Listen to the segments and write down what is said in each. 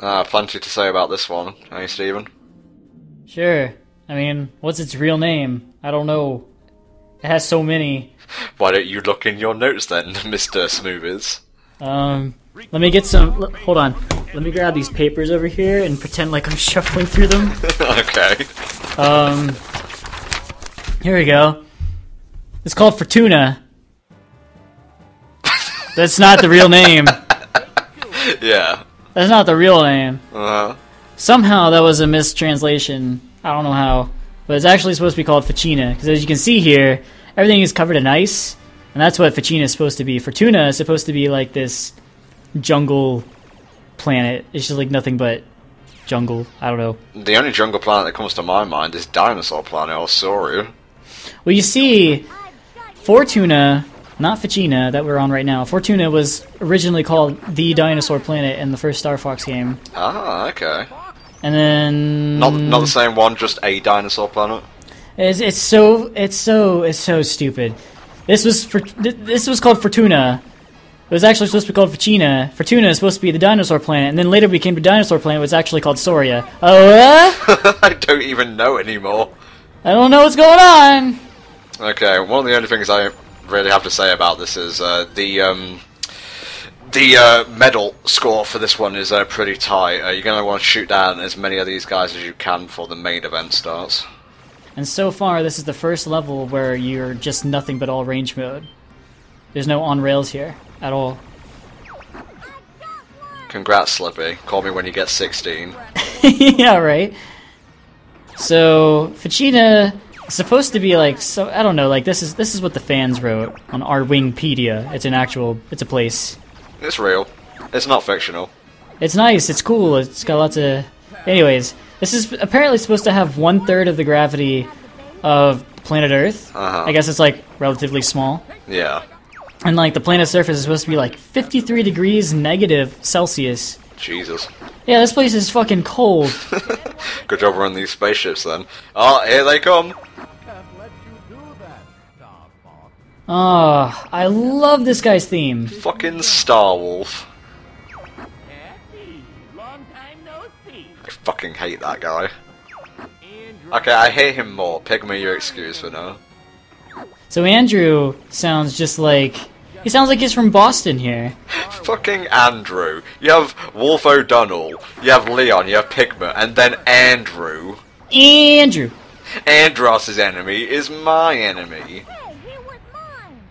Plenty to say about this one. Hey, Stephen? Sure. I mean, what's its real name? I don't know. It has so many. Why don't you look in your notes then, Mr. Smoovies? Let me get some... Hold on. Let me grab these papers over here and pretend like I'm shuffling through them. Okay. Here we go. It's called Fortuna. That's not the real name. Yeah. That's not the real name. Uh-huh. Somehow that was a mistranslation. I don't know how. But it's actually supposed to be called Fortuna. Because as you can see here, everything is covered in ice. And that's what Fortuna is supposed to be. Fortuna is supposed to be like this jungle planet. It's just like nothing but jungle. I don't know. The only jungle planet that comes to my mind is Dinosaur Planet or Sauru. Well, you see, Fortuna, not Fortuna that we're on right now. Fortuna was originally called the Dinosaur Planet in the first Star Fox game. Ah, okay. And then Not the same one, just a dinosaur planet. It's so stupid. This was called Fortuna. It was actually supposed to be called Fortuna. Fortuna is supposed to be the dinosaur planet, and then later became the dinosaur planet. It was actually called Soria. Oh, I don't even know anymore. I don't know what's going on. Okay, one of the only things I really have to say about this is the medal score for this one is pretty tight. You're going to want to shoot down as many of these guys as you can before the main event starts. And so far, this is the first level where you're just nothing but all range mode. There's no on rails here at all. Congrats, Slippy. Call me when you get 16. Yeah, right. So Fortuna is supposed to be like, so I don't know, like this is what the fans wrote on our Wingpedia. It's a place. It's real. It's not fictional. It's nice, it's cool, it's got lots of... Anyways, this is apparently supposed to have 1/3 of the gravity of planet Earth. Uh-huh. I guess it's like relatively small. Yeah. And like the planet's surface is supposed to be like 53 degrees negative Celsius. Jesus. Yeah, this place is fucking cold. Good job running these spaceships then. Oh, here they come! Oh, I love this guy's theme. Fucking Star Wolf. I fucking hate that guy. Okay, I hate him more. Pick me your excuse for now. So Andrew sounds just like... He sounds like he's from Boston here. Fucking Andrew. You have Wolf O'Donnell, you have Leon, you have Pigma, and then Andrew. Andrew! Andross's enemy is my enemy.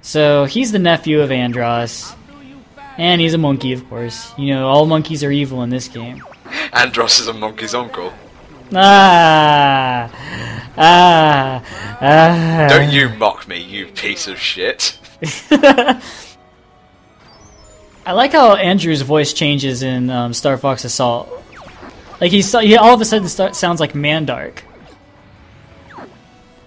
So he's the nephew of Andross. And he's a monkey, of course. You know, all monkeys are evil in this game. Andross is a monkey's uncle. Ah! Don't you mock me, you piece of shit. I like how Andrew's voice changes in Star Fox Assault. Like he all of a sudden sounds like Mandark.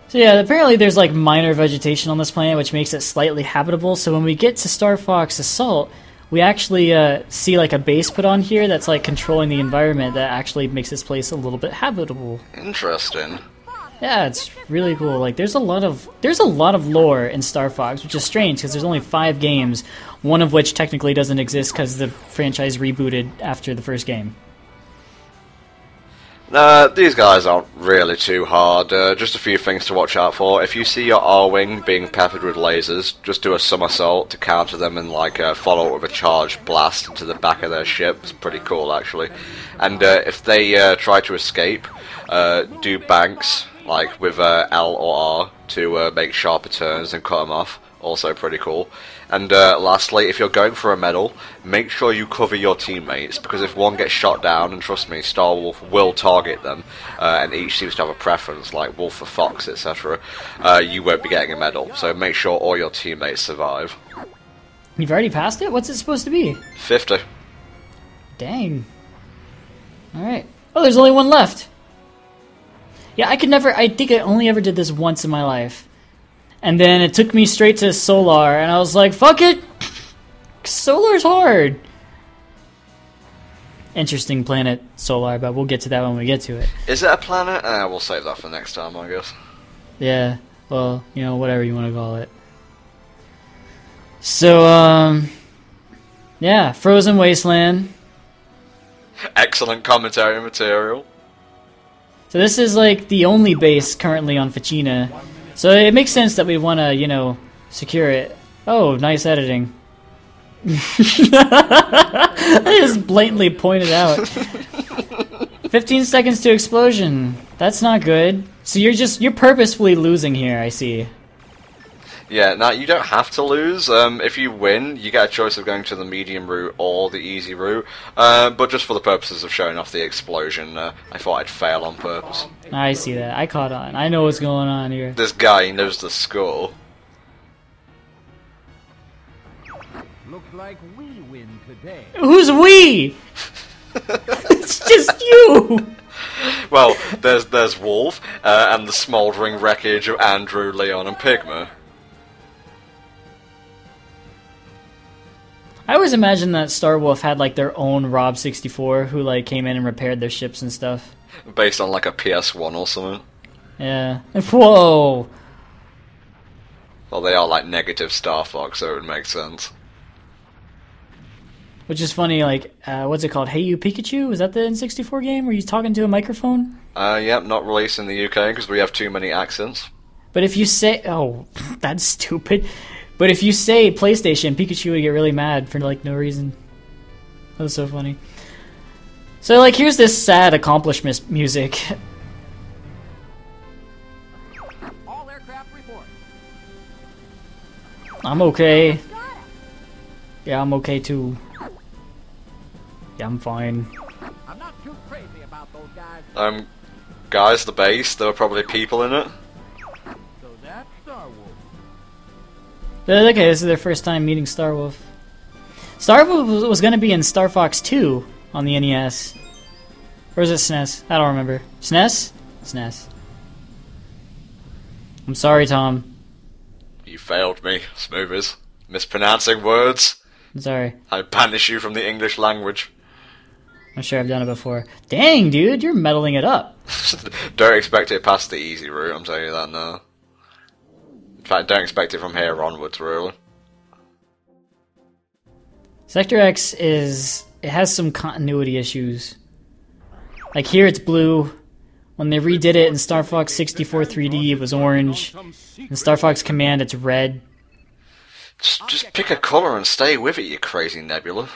So yeah, apparently there's like minor vegetation on this planet, which makes it slightly habitable. So when we get to Star Fox Assault, we actually see like a base put on here that's like controlling the environment that actually makes this place a little bit habitable. Interesting. Yeah, it's really cool. Like there's a lot of lore in Star Fox, which is strange because there's only 5 games, one of which technically doesn't exist because the franchise rebooted after the first game. These guys aren't really too hard. Just a few things to watch out for. If you see your R-Wing being peppered with lasers, just do a somersault to counter them and follow it with a charged blast into the back of their ship. It's pretty cool, actually. And if they try to escape, do banks, like with L or R, to make sharper turns and cut them off. Also pretty cool. And lastly, if you're going for a medal, make sure you cover your teammates, because if one gets shot down, and trust me, Star Wolf will target them, and each seems to have a preference, like Wolf for Fox, etc., you won't be getting a medal. So make sure all your teammates survive. You've already passed it? What's it supposed to be? 50. Dang. Alright. Oh, there's only one left. Yeah, I think I only ever did this once in my life. And then it took me straight to Solar, and I was like, fuck it! Solar's hard! Interesting planet, Solar, but we'll get to that when we get to it. Is it a planet? We'll save that for next time, I guess. Yeah, well, you know, whatever you want to call it. So, yeah, Frozen Wasteland. Excellent commentary material. So this is like the only base currently on Fortuna. So it makes sense that we want to, you know, secure it. Oh, nice editing. I just blatantly pointed out. 15 seconds to explosion. That's not good. So you're purposefully losing here, I see. Yeah, now you don't have to lose. If you win, you get a choice of going to the medium route or the easy route. But just for the purposes of showing off the explosion, I thought I'd fail on purpose. I see that. I caught on. I know what's going on here. This guy knows the score. Looks like we win today. Who's we? It's just you! Well, there's Wolf, and the smouldering wreckage of Andrew, Leon, and Pigma. I always imagined that Star Wolf had like their own Rob 64 who like came in and repaired their ships and stuff. Based on like a PS1 or something. Yeah. Whoa! Well, they are like negative Star Fox, so it would make sense. Which is funny, like, what's it called? Hey You Pikachu? Was that the N64 game where you're talking to a microphone? Yep, not released in the UK because we have too many accents. But if you say... Oh, that's stupid. But if you say PlayStation, Pikachu would get really mad for, like, no reason. That was so funny. So, like, here's this sad accomplishment music. All aircraft report. I'm okay. Yeah, I'm okay, too. Yeah, I'm fine. I'm not too crazy about those guys. Guys, the base, there were probably people in it. So that's Star Wolf. But okay, this is their first time meeting Star Wolf. Star Wolf was going to be in Star Fox 2 on the NES. Or is it SNES? I don't remember. SNES? SNES. I'm sorry, Tom. You failed me, Smoovies. Mispronouncing words. I'm sorry. I banish you from the English language. I'm sure I've done it before. Dang, dude, you're meddling it up. Don't expect it past the easy route, I'm telling you that now. In fact, don't expect it from here onwards, really. Sector X is... It has some continuity issues. Like here it's blue. When they redid it in Star Fox 64 3D, it was orange. In Star Fox Command, it's red. Just pick a colour and stay with it, you crazy nebula.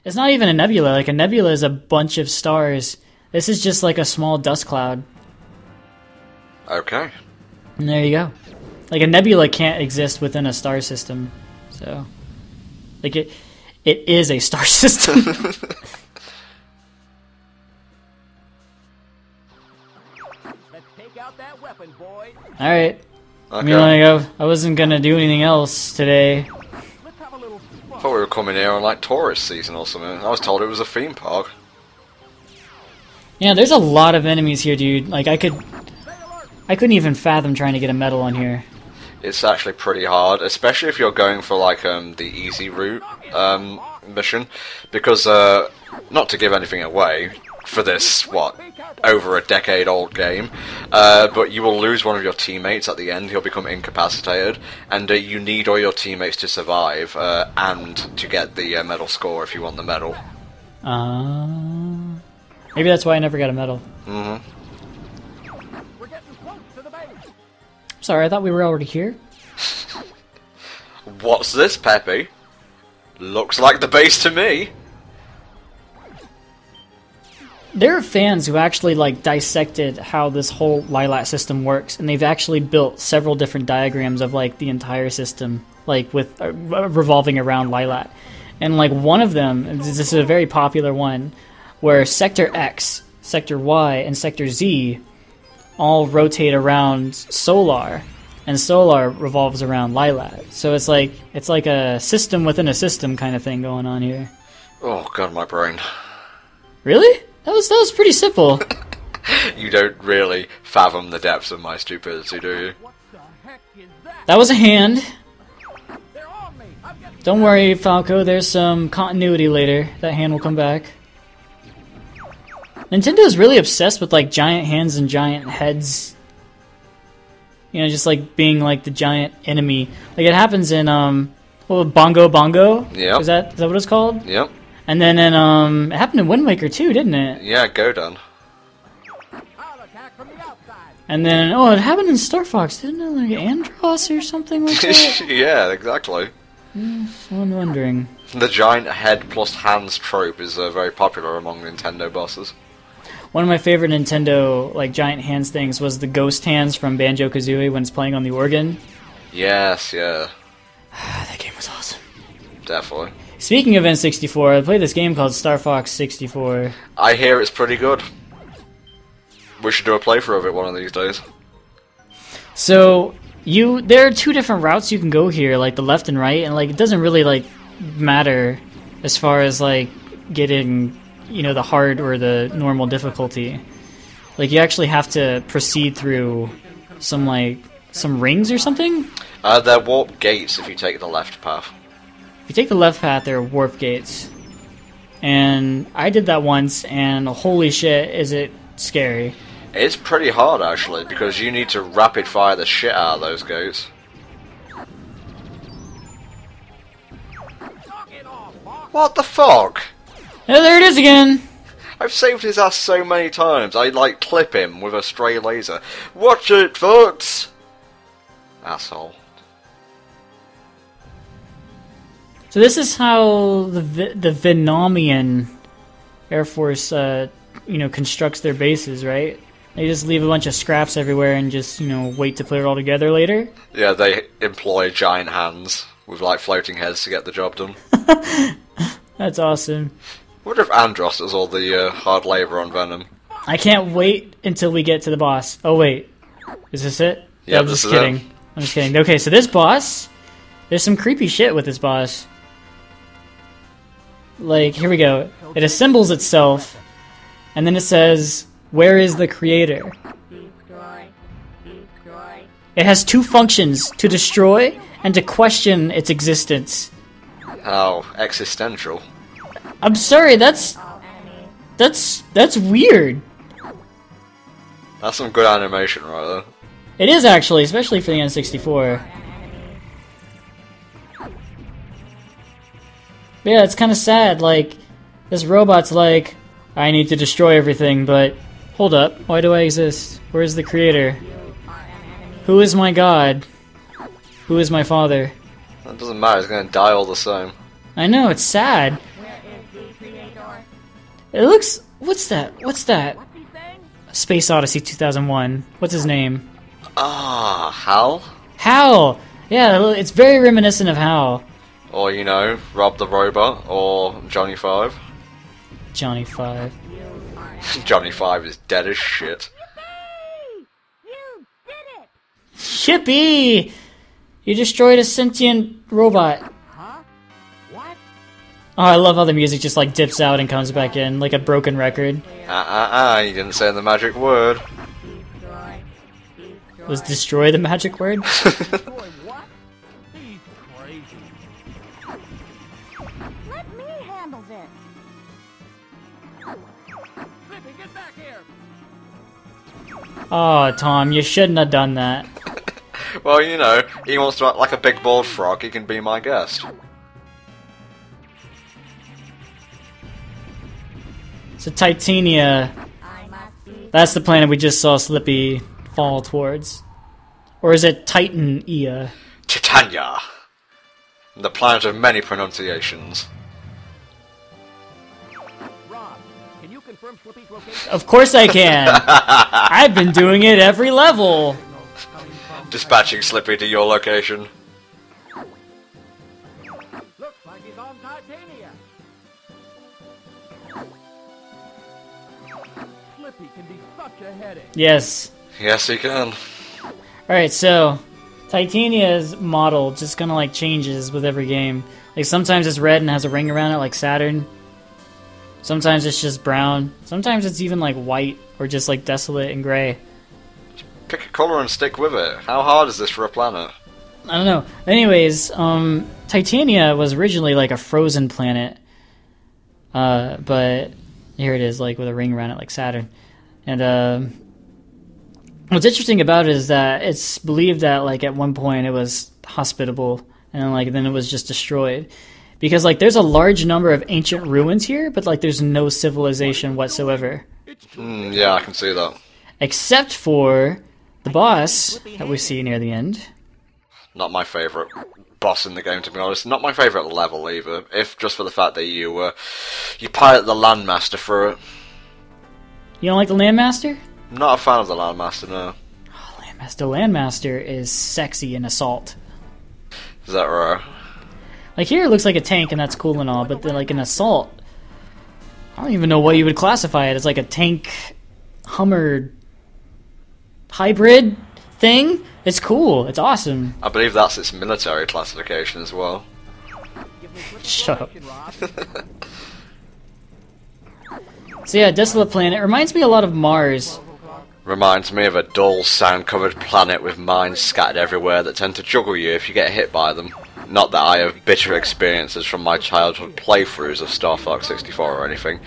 It's not even a nebula. Like, a nebula is a bunch of stars. This is just like a small dust cloud. Okay. And there you go. Like, a nebula can't exist within a star system. So, like, it is a star system. Let's take out that weapon, boy. Alright. Okay. I mean, like, I wasn't gonna do anything else today. Let's have a little I thought we were coming here on like tourist season or something. I was told it was a theme park. Yeah, there's a lot of enemies here, dude. Like, I couldn't even fathom trying to get a medal on here. It's actually pretty hard, especially if you're going for like the easy route mission, because not to give anything away for this over a decade old game, but you will lose one of your teammates at the end. He'll become incapacitated, and you need all your teammates to survive and to get the medal score if you want the medal. Maybe that's why I never got a medal. We're getting close to the base. Sorry, I thought we were already here. What's this, Peppy? Looks like the base to me. There are fans who actually like dissected how this whole Lilat system works, and they've actually built several different diagrams of like the entire system, like with revolving around Lilat. And like one of them, this is a very popular one, where Sector X, Sector Y, and Sector Z all rotate around Solar, and Solar revolves around Lilat. So it's like a system within a system kind of thing going on here. Oh god, my brain. Really? That was pretty simple. You don't really fathom the depths of my stupidity, do you? What the heck is that? That was a hand. They're on me. I'm getting Don't worry, Falco, there's some continuity later. That hand will come back. Nintendo's really obsessed with like giant hands and giant heads. You know, just like being like the giant enemy. Like it happens in Bongo Bongo? Yep. Is that what it's called? Yep. And then it happened in Wind Waker too, didn't it? Yeah, Godon. I'll attack from the outside. And then it happened in Star Fox, didn't it? Like Andros or something like that. Yeah, exactly. I'm wondering. The giant head plus hands trope is very popular among Nintendo bosses. One of my favorite Nintendo like giant hands things was the ghost hands from Banjo-Kazooie when it's playing on the organ. Yes, yeah, That game was awesome. definitely. Speaking of N64, I played this game called Star Fox 64. I hear it's pretty good. We should do a playthrough of it one of these days. So there are two different routes you can go here, like the left and right, and like it doesn't really like matter as far as like getting the hard or the normal difficulty. Like you actually have to proceed through some rings or something. They're warp gates if you take the left path. If you take the left path, there are warp gates. And I did that once, and holy shit, is it scary. It's pretty hard actually, because you need to rapid fire the shit out of those gates. What the fuck? Oh, there it is again! I've saved his ass so many times, I like clip him with a stray laser. Watch it, folks! Asshole. So this is how the Venomian Air Force, constructs their bases, right? They just leave a bunch of scraps everywhere and just, wait to put it all together later? Yeah, they employ giant hands with like floating heads to get the job done. That's awesome. I wonder if Andros does all the hard labor on Venom. I can't wait until we get to the boss. Oh wait, is this it? Yeah, I'm just kidding. I'm just kidding. Okay, so this boss, there's some creepy shit with this boss. Like, here we go. It assembles itself, and then it says, "Where is the creator?" It has two functions: to destroy and to question its existence. How existential. I'm sorry, that's weird. That's some good animation right there. It is actually, especially for the N64. But yeah, it's kind of sad. Like, this robot's like, I need to destroy everything, but hold up, why do I exist? Where's the creator? Who is my god? Who is my father? That doesn't matter, it's gonna die all the same. I know, it's sad. It looks... What's that? What's that? Space Odyssey 2001. What's his name? Hal? Hal! Yeah, it's very reminiscent of Hal. Or, Rob the Robot, or Johnny Five. Johnny Five. Johnny Five is dead as shit. You did it! Chippy! You destroyed a sentient robot. Huh? What? Oh, I love how the music just like dips out and comes back in, like a broken record. You didn't say the magic word. Was destroy the magic word? Boy, what? He's crazy. Let me handle this. Flippy, get back here! Oh, Tom, you shouldn't have done that. Well, he wants to act like a big bald frog, he can be my guest. So Titania, that's the planet we just saw Slippy fall towards. Or is it Titania? Titania! The planet of many pronunciations. Rob, can you confirm Slippy's location? Of course I can! I've been doing it every level! Dispatching Slippy to your location. Looks like he's on Titania. Slippy can be such a headache. Yes. Yes, he can. Alright, so Titania's model just kinda like changes with every game. Like sometimes it's red and has a ring around it like Saturn. Sometimes it's just brown. Sometimes it's even like white or just like desolate and gray. Pick a colour and stick with it. How hard is this for a planet? I don't know. Anyways, Titania was originally like a frozen planet. But here it is, like with a ring around it like Saturn. And what's interesting about it is that it's believed that like at one point it was hospitable and then it was just destroyed. Because, like, there's a large number of ancient ruins here, but, like, there's no civilization whatsoever. Yeah, I can see that. Except for the boss that we see near the end. Not my favourite boss in the game, to be honest. Not my favourite level, either. If just for the fact that you pilot the Landmaster through it. You don't like the Landmaster? Not a fan of the Landmaster, no. Oh, Landmaster. Landmaster is sexy in Assault. Is that right? Like, here it looks like a tank, and that's cool and all, but then, like, in Assault, I don't even know what you would classify it as, like a tank Hummer hybrid thing. It's cool. It's awesome. I believe that's its military classification as well. Shut up. So yeah, Desolate Planet. It reminds me a lot of Mars. Reminds me of a dull, sand-covered planet with mines scattered everywhere that tend to juggle you if you get hit by them. Not that I have bitter experiences from my childhood playthroughs of Star Fox 64 or anything.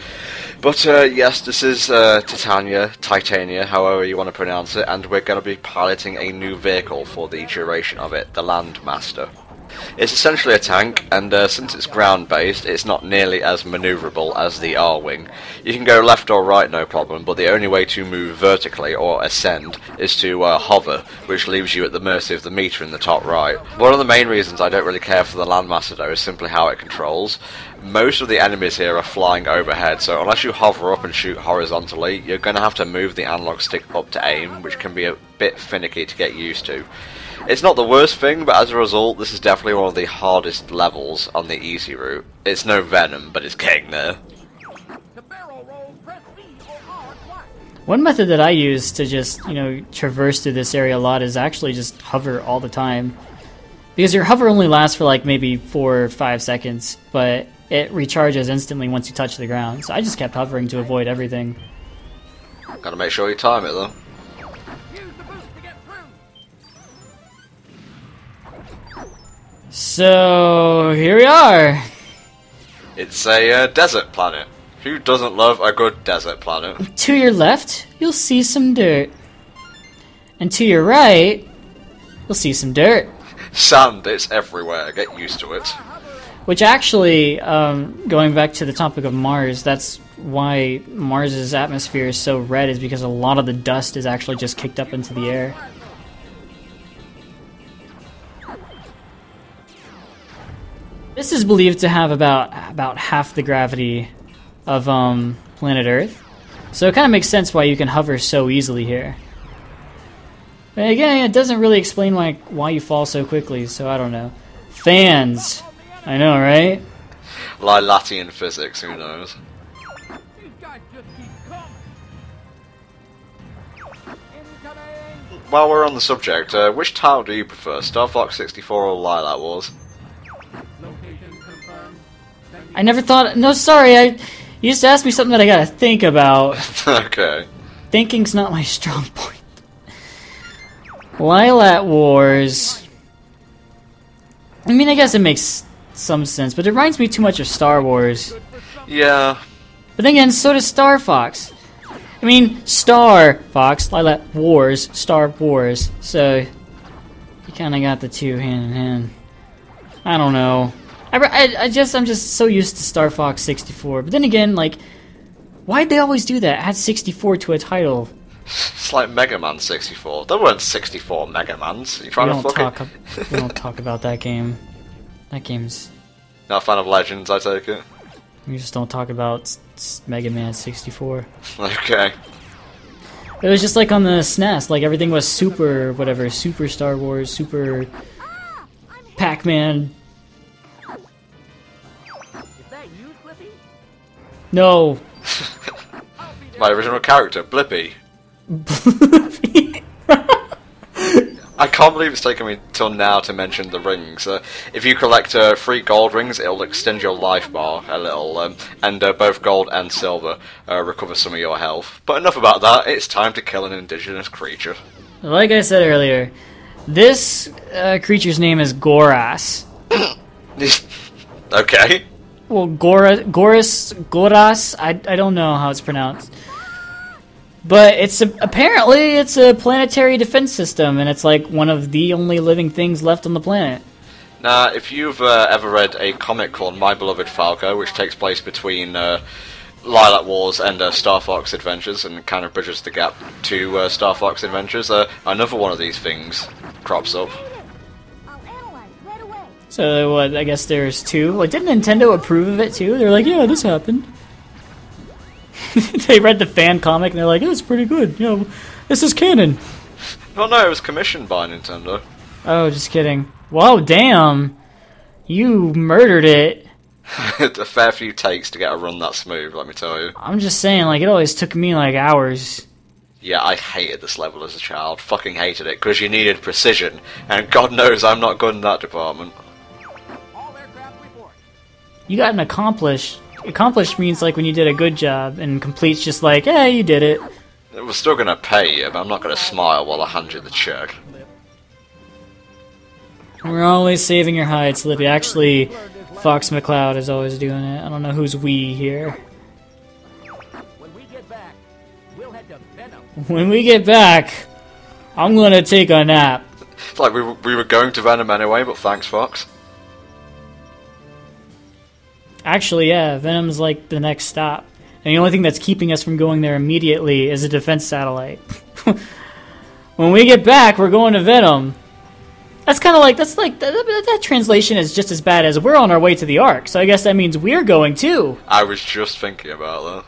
But yes, this is Titania, however you want to pronounce it, and we're going to be piloting a new vehicle for the duration of it, the Landmaster. It's essentially a tank, and since it's ground-based, it's not nearly as manoeuvrable as the R-Wing. You can go left or right, no problem, but the only way to move vertically or ascend is to hover, which leaves you at the mercy of the meter in the top right. One of the main reasons I don't really care for the Landmaster, though, is simply how it controls. Most of the enemies here are flying overhead, so unless you hover up and shoot horizontally, you're going to have to move the analog stick up to aim, which can be a bit finicky to get used to. It's not the worst thing, but as a result, this is definitely one of the hardest levels on the easy route. It's no Venom, but it's getting there. One method that I use to just, traverse through this area a lot is actually just hover all the time. Because your hover only lasts for like maybe 4 or 5 seconds, but it recharges instantly once you touch the ground. So I just kept hovering to avoid everything. Gotta make sure you time it though. So, here we are. It's a desert planet. Who doesn't love a good desert planet? To your left, you'll see some dirt. And to your right, you'll see some dirt. Sand, it's everywhere. Get used to it. Which actually, going back to the topic of Mars, that's why Mars's atmosphere is so red, is because a lot of the dust is actually just kicked up into the air. This is believed to have about half the gravity of planet Earth, so it kind of makes sense why you can hover so easily here. But again, it doesn't really explain why you fall so quickly, so I don't know. Fans! I know, right? Lilatian physics, who knows? While we're on the subject, which title do you prefer, Star Fox 64 or Lilac Wars? I never thought... No, sorry, you just asked me something that I gotta think about. Okay. Thinking's not my strong point. Lilac Wars... I mean, I guess it makes some sense, but it reminds me too much of Star Wars. Yeah. But then again, so does Star Fox. I mean, Star Fox, Lilac Wars, Star Wars. So, you kinda got the two hand in hand. I don't know. I'm just so used to Star Fox 64. But then again, like, why'd they always do that? Add 64 to a title. It's like Mega Man 64. There weren't 64 Mega Mans. Are you trying to fuck it? We don't talk about that game. That game's... Not a fan of Legends, I take it? We just don't talk about Mega Man 64. Okay. It was just like on the SNES, like everything was super, whatever, Super Star Wars, Super Pac-Man. No. My original character, Blippi. I can't believe it's taken me till now to mention the rings. If you collect 3 gold rings, it'll extend your life bar a little, and both gold and silver recover some of your health. But enough about that, it's time to kill an indigenous creature. Like I said earlier, this creature's name is Goras. Okay. Well, Goras, I don't know how it's pronounced. But apparently it's a planetary defense system, and it's like one of the only living things left on the planet. Now, if you've ever read a comic called My Beloved Falco, which takes place between Lilac Wars and Star Fox Adventures, and kind of bridges the gap to Star Fox Adventures, another one of these things crops up. I'll analyze right away. So what? I guess there's two. Like, didn't Nintendo approve of it too? They're like, yeah, this happened. They read the fan comic and they're like, oh, it's pretty good. You know, this is canon. Well, no, it was commissioned by Nintendo. Oh, just kidding. Whoa, damn! You murdered it. A fair few takes to get a run that smooth, let me tell you. I'm just saying, like, it always took me like hours. Yeah, I hated this level as a child. Fucking hated it, because you needed precision, and God knows I'm not good in that department. All aircraft report. You got an accomplished. Accomplished means like when you did a good job, and complete's just like, yeah, you did it. We're still gonna pay you, but I'm not gonna smile while I hand you the check. We're always saving your hide, Slippy. Actually, Fox McCloud is always doing it. I don't know who's we here. When we get back, we'll head to Venom. When we get back, I'm gonna take a nap. It's like we were going to Venom anyway, but thanks, Fox. Actually, yeah, Venom's like the next stop. And the only thing that's keeping us from going there immediately is a defense satellite. When we get back, we're going to Venom. That's kind of like, that translation is just as bad as we're on our way to the Ark, so I guess that means we're going too. I was just thinking about that.